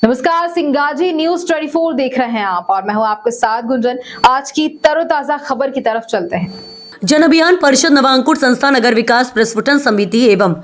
नमस्कार, सिंगाजी न्यूज 24 देख रहे हैं आप और मैं हूं आपके साथ गुंजन। आज की तरोताजा खबर की तरफ चलते हैं। जन अभियान परिषद नवांकुर संस्था नगर विकास प्रस्फुटन समिति एवं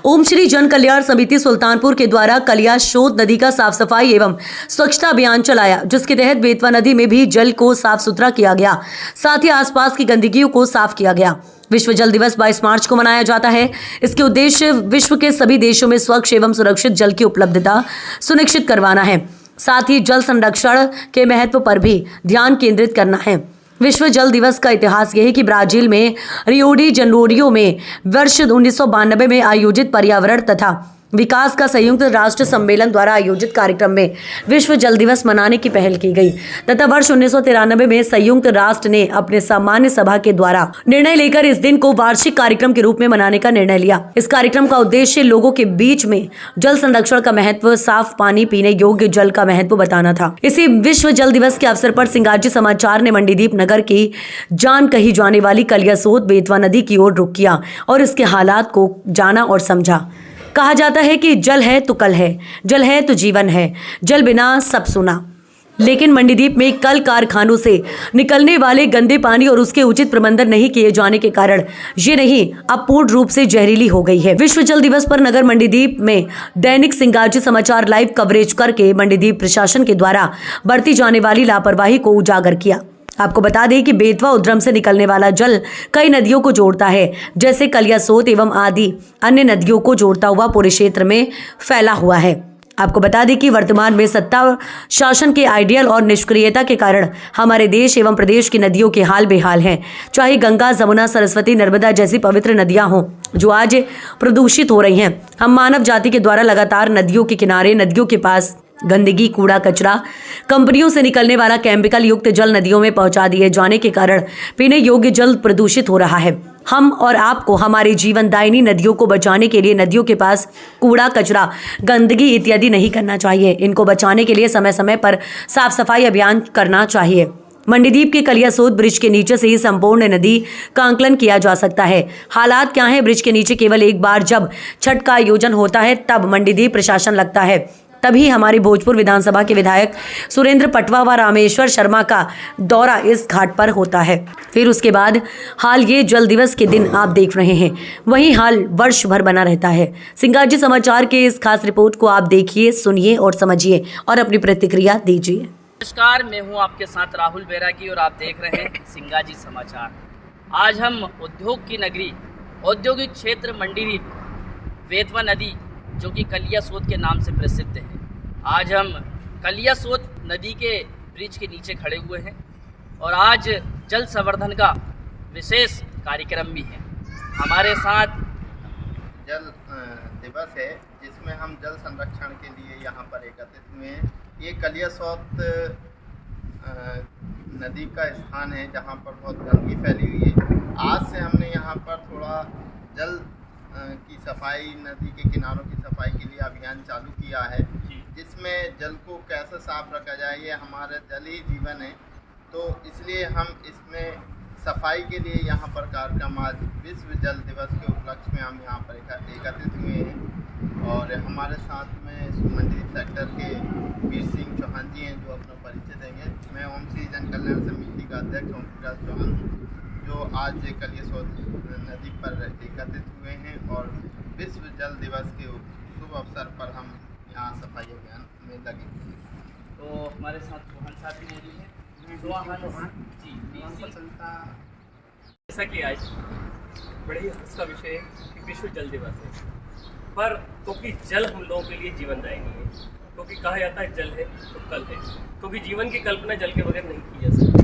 ओम श्री जन कल्याण समिति सुल्तानपुर के द्वारा कलिया शोध नदी का साफ सफाई एवं स्वच्छता अभियान चलाया, जिसके तहत बेतवा नदी में भी जल को साफ सुथरा किया गया, साथ ही आसपास की गंदगियों को साफ किया गया। विश्व जल दिवस 22 मार्च को मनाया जाता है। इसके उद्देश्य विश्व के सभी देशों में स्वच्छ एवं सुरक्षित जल की उपलब्धता सुनिश्चित करवाना है, साथ ही जल संरक्षण के महत्व पर भी ध्यान केंद्रित करना है। विश्व जल दिवस का इतिहास यह है कि ब्राजील में रियो डी जनैरो में वर्ष 1992 में आयोजित पर्यावरण तथा विकास का संयुक्त राष्ट्र सम्मेलन द्वारा आयोजित कार्यक्रम में विश्व जल दिवस मनाने की पहल की गई तथा वर्ष 1993 में संयुक्त राष्ट्र ने अपने सामान्य सभा के द्वारा निर्णय लेकर इस दिन को वार्षिक कार्यक्रम के रूप में मनाने का निर्णय लिया। इस कार्यक्रम का उद्देश्य लोगों के बीच में जल संरक्षण का महत्व, साफ पानी पीने योग्य जल का महत्व बताना था। इसी विश्व जल दिवस के अवसर पर सिंगाजी समाचार ने मंडीदीप नगर की जान कही जाने वाली कलियासोत बेतवा नदी की ओर रुख किया और इसके हालात को जाना और समझा। कहा जाता है कि जल है तो कल है, जल है तो जीवन है, जल बिना सब सुना। लेकिन मंडीदीप में कल कारखानों से निकलने वाले गंदे पानी और उसके उचित प्रबंधन नहीं किए जाने के कारण ये नहीं अब पूर्ण रूप से जहरीली हो गई है। विश्व जल दिवस पर नगर मंडीदीप में दैनिक सिंगाजी समाचार लाइव कवरेज करके मंडीदीप प्रशासन के द्वारा बरती जाने वाली लापरवाही को उजागर किया। आपको बता दें कि बेतवा उद्रम से निकलने वाला जल कई नदियों को जोड़ता है, जैसे कलियासोत एवं आदि अन्य नदियों को जोड़ता हुआ पूरे क्षेत्र में फैला हुआ है। आपको बता दें कि वर्तमान में सत्ता शासन के आइडियल और निष्क्रियता के कारण हमारे देश एवं प्रदेश की नदियों के हाल बेहाल हैं। चाहे गंगा, जमुना, सरस्वती, नर्मदा जैसी पवित्र नदियां हों जो आज प्रदूषित हो रही हैं। हम मानव जाति के द्वारा लगातार नदियों के किनारे, नदियों के पास गंदगी, कूड़ा कचरा, कंपनियों से निकलने वाला केमिकल युक्त जल नदियों में पहुंचा दिए जाने के कारण पीने योग्य जल प्रदूषित हो रहा है। हम और आपको हमारे जीवनदायिनी नदियों को बचाने के लिए नदियों के पास कूड़ा कचरा, गंदगी इत्यादि नहीं करना चाहिए। इनको बचाने के लिए समय समय पर साफ सफाई अभियान करना चाहिए। मंडीदीप के कलियासोत ब्रिज के नीचे से ही संपूर्ण नदी का आंकलन किया जा सकता है। हालात क्या है? ब्रिज के नीचे केवल एक बार जब छठ का आयोजन होता है तब मंडीदीप प्रशासन लगता है, तभी हमारी भोजपुर विधानसभा के विधायक सुरेंद्र पटवा व रामेश्वर शर्मा का दौरा इस घाट पर होता है। फिर उसके बाद हाल ये जल दिवस के दिन आप देख रहे हैं, वही हाल वर्ष भर बना रहता है। सिंगाजी समाचार के इस खास रिपोर्ट को आप देखिए, सुनिए और समझिए और अपनी प्रतिक्रिया दीजिए। नमस्कार, मैं हूं आपके साथ राहुल बैरागी और आप देख रहे हैं सिंगाजी समाचार। आज हम उद्योग की नगरी, औद्योगिक क्षेत्र मंडीदीप, बेतवा नदी जो कि कलियासोत के नाम से प्रसिद्ध है, आज हम कलियासोत नदी के ब्रिज के नीचे खड़े हुए हैं और आज जल संवर्धन का विशेष कार्यक्रम भी है। हमारे साथ जल दिवस है जिसमें हम जल संरक्षण के लिए यहाँ पर एकत्रित हुए हैं। ये कलियासोत नदी का स्थान है जहाँ पर बहुत गंदगी फैली हुई है। आज से हमने यहाँ पर थोड़ा जल की सफाई, नदी के किनारों की सफाई के लिए अभियान चालू किया है, जिसमें जल को कैसे साफ रखा जाए, ये हमारा जल ही जीवन है। तो इसलिए हम इसमें सफाई के लिए यहाँ पर कार्यक्रम, आज विश्व जल दिवस के उपलक्ष्य में हम यहाँ पर एकत्रित हुए हैं। और हमारे साथ में मंडीदीप सेक्टर के वीर सिंह चौहान जी हैं जो अपना परिचय देंगे। मैं ओम श्री जन कल्याण समिति का अध्यक्ष ओम प्रकाश चौहान हूँ, जो आज कलियासोत नदी पर एकत्रित हुए हैं और विश्व जल दिवस के शुभ अवसर पर हम यहाँ सफाई अभियान में लगे हुए हैं। तो हमारे साथ चौहान साहब भी मौजूद हैं। जैसा कि आज बड़े उसका विषय है कि विश्व जल दिवस है, पर क्योंकि जल हम लोगों के लिए जीवनदायिनी है, क्योंकि कहा जाता है जल है तो कल है, क्योंकि जीवन की कल्पना जल के बगैर नहीं की जा सकती।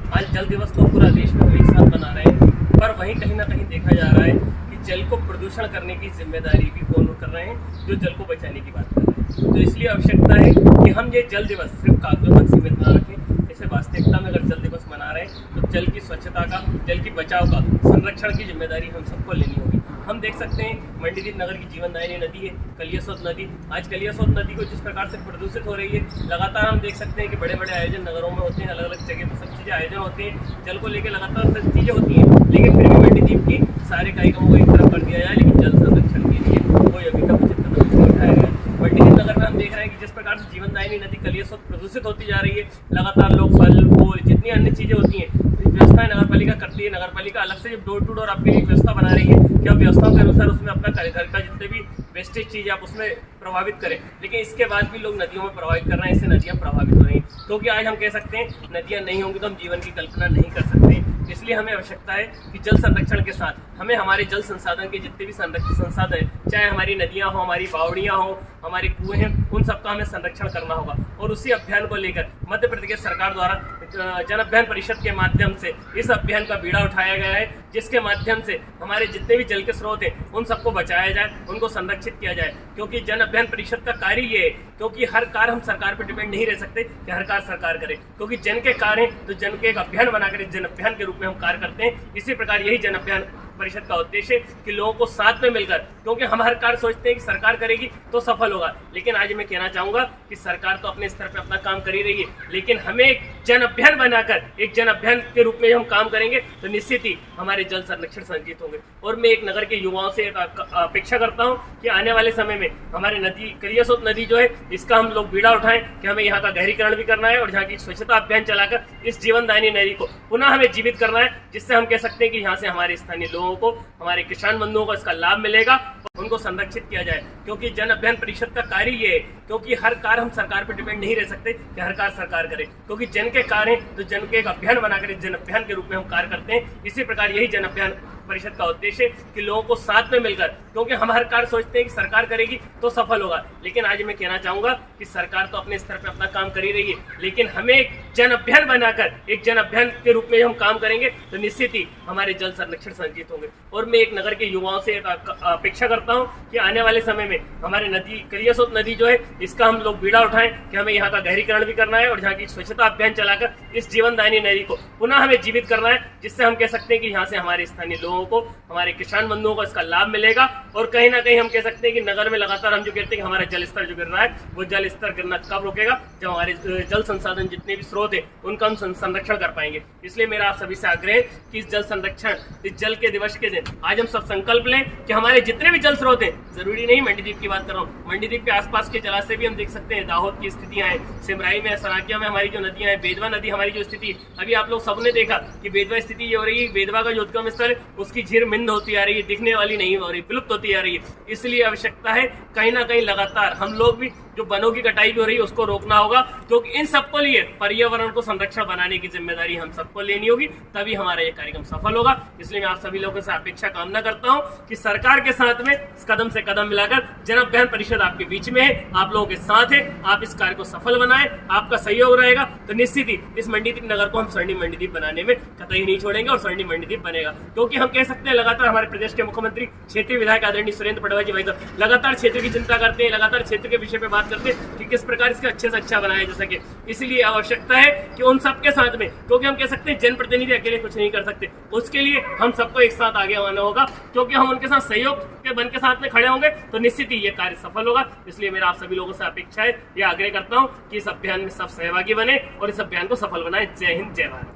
आज जल दिवस को पूरा देश में हम एक साथ मना रहे हैं, पर वहीं कहीं ना कहीं देखा जा रहा है कि जल को प्रदूषण करने की जिम्मेदारी भी कौन कर रहे हैं, जो जल को बचाने की बात कर रहे हैं। तो इसलिए आवश्यकता है कि हम ये जल दिवस सिर्फ कागजों तक सीमित ना रखें। जैसे वास्तविकता में अगर जल दिवस मना रहे हैं तो जल की स्वच्छता का, जल की बचाव का, संरक्षण की जिम्मेदारी हम सबको लेनी होगी। हम देख सकते हैं मंडीदीप नगर की जीवनदायिनी नदी है कलियासोत नदी। आज कलियासोत नदी को जिस प्रकार से प्रदूषित हो रही है, लगातार हम देख सकते हैं कि बड़े बड़े आयोजन नगरों में होते हैं, अलग अलग जगह पर सब चीज़ें आयोजन होते हैं, जल को लेकर लगातार सब चीज़ें होती हैं, लेकिन फिर भी मंडीदीप की सारे कार्यक्रमों को एक तरफ कर दिया जाए, लेकिन जल संरक्षण के लिए कोई अभी तक उचित कदम नहीं उठाया गया। मंडीदीप नगर में हम देख रहे हैं कि जिस प्रकार से जीवनदायिनी नदी कलियासोत प्रदूषित होती जा रही है। लगातार लोग फल फूल जितनी अन्य चीज़ें होती हैं व्यवस्थाएं नगरपालिका करती है। नगरपालिका अलग से जब डोर टू डोर आपके लिए व्यवस्था बना रही है कि आप व्यवस्थाओं के अनुसार उसमें अपना घर का जितने भी वेस्टेज चीज़ आप उसमें प्रभावित करें, लेकिन इसके बाद भी लोग नदियों में प्रभावित कर रहे हैं। इससे नदियाँ प्रभावित हो रही हैं, क्योंकि आज हम कह सकते हैं नदियाँ नहीं होंगी तो हम जीवन की कल्पना नहीं कर सकते। इसलिए हमें आवश्यकता है कि जल संरक्षण के साथ हमें हमारे जल संसाधन के जितने भी संसाधन हैं, चाहे हमारी नदियाँ हों, हमारी बावड़ियाँ हों, हमारे कुएं हैं, उन सबका हमें संरक्षण करना होगा। और उसी अभियान को लेकर मध्य प्रदेश सरकार द्वारा जन अभियान परिषद के माध्यम से इस अभियान का बीड़ा उठाया गया है, जिसके माध्यम से हमारे जितने भी जल के स्रोत हैं उन सबको बचाया जाए, उनको संरक्षित किया जाए। क्योंकि जन अभियान परिषद का कार्य ये है, क्योंकि हर कार्य हम सरकार पर डिपेंड नहीं रह सकते कि हर कार्य सरकार करे, क्योंकि जन के कार्य हैं तो जन के एक अभियान बनाकर जन अभियान के रूप में हम कार्य करते हैं। इसी प्रकार यही जन अभियान परिषद का उद्देश्य है कि लोगों को साथ में मिलकर, क्योंकि हम हर कार्य सोचते हैं कि सरकार करेगी तो सफल होगा, लेकिन आज मैं कहना चाहूंगा कि सरकार तो अपने स्तर पर अपना काम कर ही रही है, लेकिन हमें एक जन अभियान बनाकर एक जन अभियान के रूप में हम काम करेंगे तो निश्चित ही हमारे जल संरक्षण संचित होंगे। और मैं एक नगर के युवाओं से अपेक्षा करता हूँ कि आने वाले समय में हमारे नदी कलियासोत नदी जो है इसका हम लोग बीड़ा उठाएं कि हमें यहाँ का गहरीकरण भी करना है और यहाँ की स्वच्छता अभियान चलाकर इस जीवनदायिनी नदी को पुनः हमें जीवित करना है, जिससे हम कह सकते हैं कि यहाँ से हमारे स्थानीय लोगों को, हमारे किसान बंधुओं को इसका लाभ मिलेगा, उनको संरक्षित किया जाए। क्योंकि जन अभियान परिषद का कार्य ये है, क्योंकि हर कार्य हम सरकार पर डिपेंड नहीं रह सकते कि हर कार्य सरकार करे, क्योंकि जन के कार्य हैं तो जन के एक अभियान बनाकर जन अभियान के रूप में हम कार्य करते हैं। इसी प्रकार यही जन अभियान परिषद का उद्देश्य है कि लोगों को साथ में मिलकर, क्योंकि हम हर कार्य सोचते हैं कि सरकार करेगी तो सफल होगा, लेकिन आज मैं कहना चाहूंगा कि सरकार तो अपने स्तर पर अपना काम कर ही रही है, लेकिन हमें एक जन अभियान बनाकर एक जन अभियान के रूप में हम काम करेंगे तो निश्चित ही हमारे जल संरक्षण संचित होंगे। और मैं एक नगर के युवाओं से अपेक्षा करता हूँ कि आने वाले समय में हमारे नदी कलियासोत नदी जो है इसका हम लोग बीड़ा उठाएं कि हमें यहाँ का गहरीकरण भी करना है और यहाँ की स्वच्छता अभियान चलाकर इस जीवनदायिनी नदी को पुनः हमें जीवित करना है, जिससे हम कह सकते हैं कि यहाँ से हमारे स्थानीय लोगों को, हमारे किसान बंधुओं को इसका लाभ मिलेगा। और कहीं ना कहीं हम कह सकते हैं कि नगर में लगातार हम जो कहते हैं कि हमारा जल स्तर जो गिर रहा है, वो जल स्तर गिरना कब रुकेगा, जब हमारे जल संसाधन जितने भी स्रोत है उनका हम संरक्षण कर पाएंगे। इसलिए मेरा आप सभी से आग्रह है कि इस जल संरक्षण, इस जल के दिवस के दिन आज हम सब संकल्प लें कि हमारे जितने भी जल स्रोत हैं, जरूरी नहीं मंडीदीप की बात कर रहा हूँ, मंडीदीप के आसपास के जलाशय भी हम देख सकते हैं, दाहोद की स्थितियां हैं, सिमराई में, सराकिया में हमारी जो नदियां हैं, बेदवा नदी हमारी जो स्थिति, अभी आप लोग सबने देखा कि बेदवा स्थिति ये हो रही है, बेदवा का जो उद्गम स्थल उसकी झीर मिंद होती आ रही है, दिखने वाली नहीं हो रही, विलुप्त होती आ रही है। इसलिए आवश्यकता है कहीं ना कहीं लगातार हम लोग भी जो वनों की कटाई भी हो रही है उसको रोकना होगा, क्योंकि इन सबको लिए पर्यावरण को संरक्षण बनाने की जिम्मेदारी हम सबको लेनी होगी, तभी हमारा ये कार्यक्रम सफल होगा। इसलिए मैं आप सभी लोगों से अपेक्षा कामना करता हूं कि सरकार के साथ में कदम से कदम मिलाकर जन अभियान परिषद आपके बीच में है, आप लोगों के साथ है, आप इस कार्य को सफल बनाएं, आपका सहयोग रहेगा तो निश्चित ही इस मंडीदीप नगर को हम स्वर्णिम मंडीदीप बनाने में कतई नहीं छोड़ेंगे और स्वर्णिम मंडीदीप बनेगा। क्योंकि हम कह सकते हैं लगातार हमारे प्रदेश के मुख्यमंत्री, क्षेत्रीय विधायक आदरणीय सुरेंद्र पटवा जी भाई साहब लगातार क्षेत्र की चिंता करते हैं, लगातार क्षेत्र के विषय पे बात करते हैं कि किस प्रकार इसका अच्छे से अच्छा बनाया जा सके। इसलिए आवश्यकता है कि उन सबके साथ में, क्योंकि हम कह सकते हैं जनप्रतिनिधि अकेले कुछ नहीं कर सकते, उसके लिए हम सबको एक साथ आगे आना होगा, क्योंकि हम उनके साथ सहयोग के बन के साथ में खड़े होंगे तो निश्चित ही ये कार्य सफल होगा। इसलिए मेरा आप सभी लोगों से अपेक्षा है, ये आग्रह करता हूँ कि इस अभियान में सब सहभागी बने और इस अभियान को सफल बनाए। जय हिंद, जय भारत।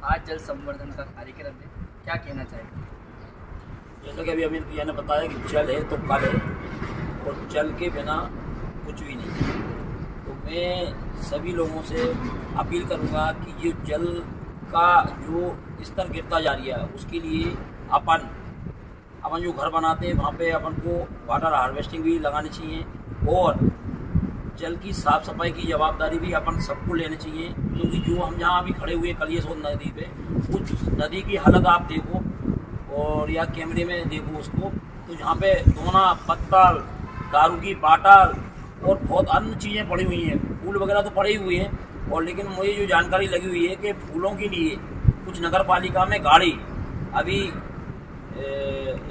आज जल संवर्धन का कार्यक्रम है, क्या कहना चाहेंगे? जैसा कि अभी अमित भैया ने बताया कि जल है तो कल है और जल के बिना कुछ भी नहीं। तो मैं सभी लोगों से अपील करूंगा कि ये जल का जो स्तर गिरता जा रहा है उसके लिए अपन जो घर बनाते हैं वहाँ पे अपन को वाटर हार्वेस्टिंग भी लगानी चाहिए और जल की साफ सफाई की जवाबदारी भी अपन सबको लेनी चाहिए। क्योंकि जो हम जहाँ अभी खड़े हुए कलियासोत नदी पे, उस नदी की हालत आप देखो और या कैमरे में देखो उसको, तो यहाँ पे दोना, पत्तल, दारू की बाटल और बहुत अन्य चीज़ें पड़ी हुई हैं, फूल वगैरह तो पड़े हुए हैं। और लेकिन मुझे जो जानकारी लगी हुई है कि फूलों के लिए कुछ नगर पालिका में गाड़ी अभी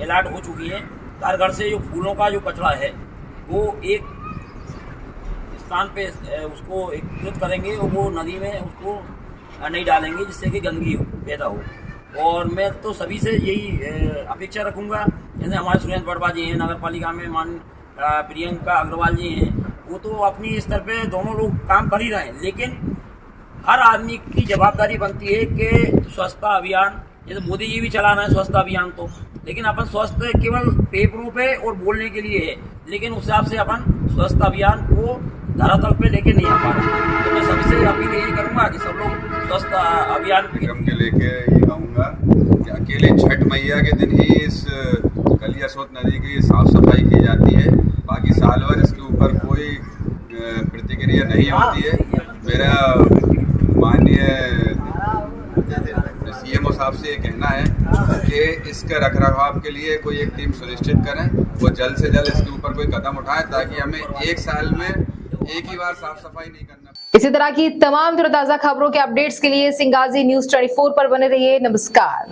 अलर्ट हो चुकी है, घर घर से जो फूलों का जो कचरा है वो एक स्थान पे उसको एकत्रित करेंगे और वो नदी में उसको नहीं डालेंगे, जिससे कि गंदगी पैदा हो। और मैं तो सभी से यही अपेक्षा रखूँगा, जैसे हमारे सुरेंद्र पटवा जी हैं, नगर पालिका में मान प्रियंका अग्रवाल जी हैं, वो तो अपनी स्तर पे दोनों लोग काम कर ही रहे हैं, लेकिन हर आदमी की जवाबदारी बनती है कि स्वच्छता अभियान, जैसे मोदी जी भी चला रहे हैं स्वच्छता अभियान, तो लेकिन अपन स्वस्थ केवल पेपरों पे और बोलने के लिए है, लेकिन उस हिसाब से अपन स्वच्छता अभियान को धरातल पे लेके नहीं आ पा रहे। तो मैं सबसे अपील यही करूंगा कि सब लोग स्वच्छता अभियान कार्यक्रम के लेके ये कहूँगा कि अकेले छठ मैया के दिन ही इस कलिया सोत नदी की साफ सफाई की जाती है, बाकी साल भर इसके ऊपर कोई प्रतिक्रिया नहीं होती है। मेरा माननीय सीएमओ साहब से ये कहना है कि इसके रखरखाव के लिए कोई एक टीम सुनिश्चित करें, वो जल्द से जल्द इसके ऊपर कोई कदम उठाए ताकि हमें एक साल में एक ही बार साफ सफाई नहीं करना। इसी तरह की तमाम ताजा खबरों के अपडेट्स के लिए सिंगाजी न्यूज़ 24 पर बने रहिए। नमस्कार।